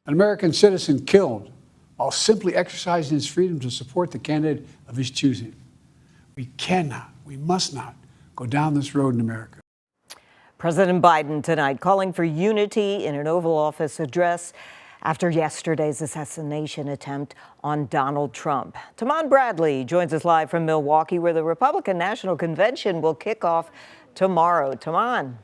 An American citizen killed while simply exercising his freedom to support the candidate of his choosing. We cannot, we must not go down this road in America. President Biden tonight calling for unity in an Oval Office address after yesterday's assassination attempt on Donald Trump. Taman Bradley joins us live from Milwaukee, where the Republican National Convention will kick off tomorrow. Taman.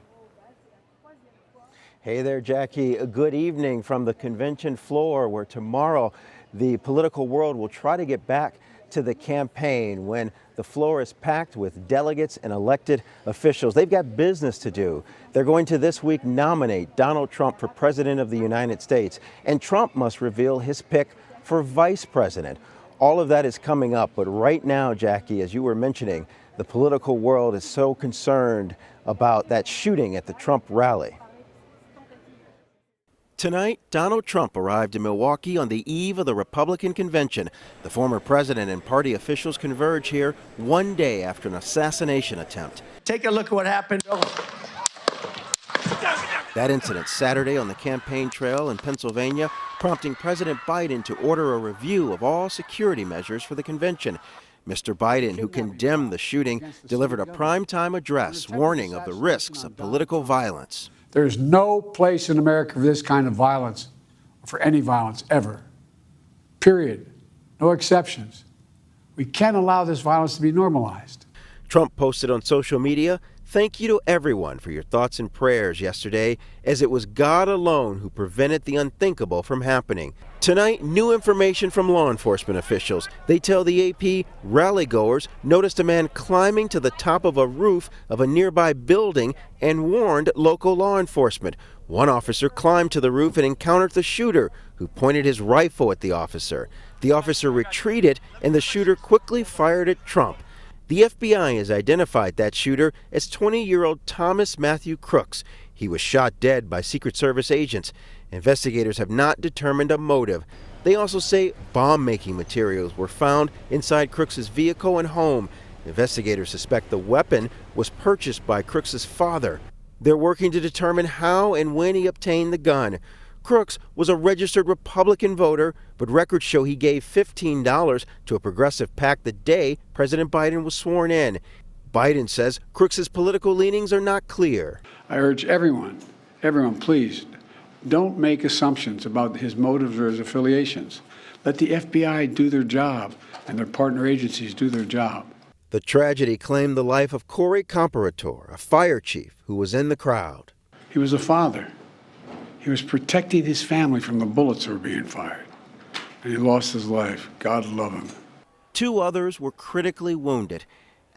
Hey there, Jackie. A good evening from the convention floor, where tomorrow the political world will try to get back to the campaign when the floor is packed with delegates and elected officials. They've got business to do. They're going to this week nominate Donald Trump for President of the United States, and Trump must reveal his pick for Vice President. All of that is coming up, but right now, Jackie, as you were mentioning, the political world is so concerned about that shooting at the Trump rally. Tonight, Donald Trump arrived in Milwaukee on the eve of the Republican convention. The former president and party officials converge here one day after an assassination attempt. Take a look at what happened. That incident Saturday on the campaign trail in Pennsylvania, prompting President Biden to order a review of all security measures for the convention. Mr. Biden, who condemned the shooting, delivered a primetime address warning of the risks of political violence. There's no place in America for this kind of violence, or for any violence ever. Period. No exceptions. We can't allow this violence to be normalized. Trump posted on social media, "Thank you to everyone for your thoughts and prayers yesterday, as it was God alone who prevented the unthinkable from happening." Tonight, new information from law enforcement officials. They tell the AP rally-goers noticed a man climbing to the top of a roof of a nearby building and warned local law enforcement. One officer climbed to the roof and encountered the shooter, who pointed his rifle at the officer. The officer retreated, and the shooter quickly fired at Trump. The FBI has identified that shooter as 20-year-old Thomas Matthew Crooks. He was shot dead by Secret Service agents. Investigators have not determined a motive. They also say bomb-making materials were found inside Crooks's vehicle and home. Investigators suspect the weapon was purchased by Crooks's father. They're working to determine how and when he obtained the gun. Crooks was a registered Republican voter, but records show he gave $15 to a progressive PAC the day President Biden was sworn in. Biden says Crooks's political leanings are not clear. I urge everyone, please, don't make assumptions about his motives or his affiliations. Let the FBI do their job and their partner agencies do their job. The tragedy claimed the life of Corey Comparator, a fire chief who was in the crowd. He was a father. He was protecting his family from the bullets that were being fired. And he lost his life. God love him. Two others were critically wounded.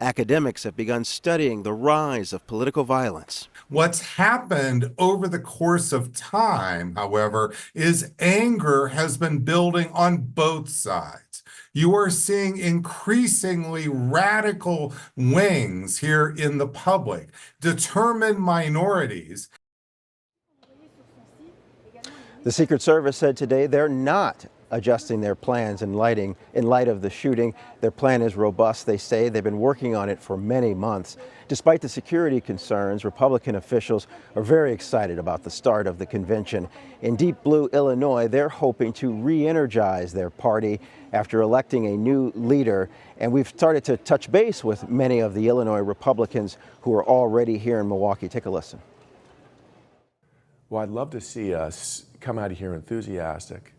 Academics have begun studying the rise of political violence. What's happened over the course of time, however, is anger has been building on both sides. You are seeing increasingly radical wings here in the public, determined minorities. The Secret Service said today they're not adjusting their plans in light of the shooting. Their plan is robust, they say. They've been working on it for many months. Despite the security concerns, Republican officials are very excited about the start of the convention. In Deep Blue, Illinois, they're hoping to re-energize their party after electing a new leader. And we've started to touch base with many of the Illinois Republicans who are already here in Milwaukee. Take a listen. Well, I'd love to see us come out of here enthusiastic.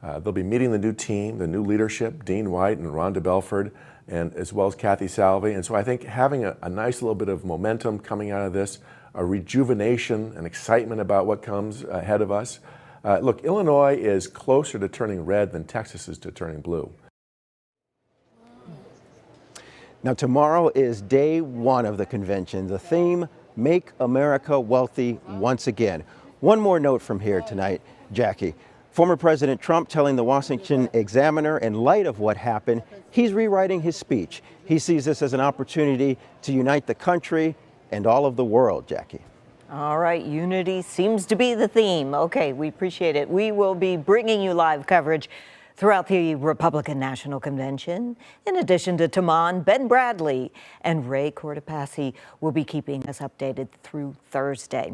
They'll be meeting the new team, the new leadership, Dean White and Rhonda Belford, and as well as Kathy Salve. And so I think having a nice little bit of momentum coming out of this, a rejuvenation and excitement about what comes ahead of us. Look, Illinois is closer to turning red than Texas is to turning blue. Now, tomorrow is day one of the convention. The theme, Make America Wealthy Once Again. One more note from here tonight, Jackie. Former President Trump telling the Washington Examiner, in light of what happened, he's rewriting his speech. He sees this as an opportunity to unite the country and all of the world, Jackie. All right, unity seems to be the theme. Okay, we appreciate it. We will be bringing you live coverage throughout the Republican National Convention. In addition to Taman, Ben Bradley and Ray Cortopassi will be keeping us updated through Thursday.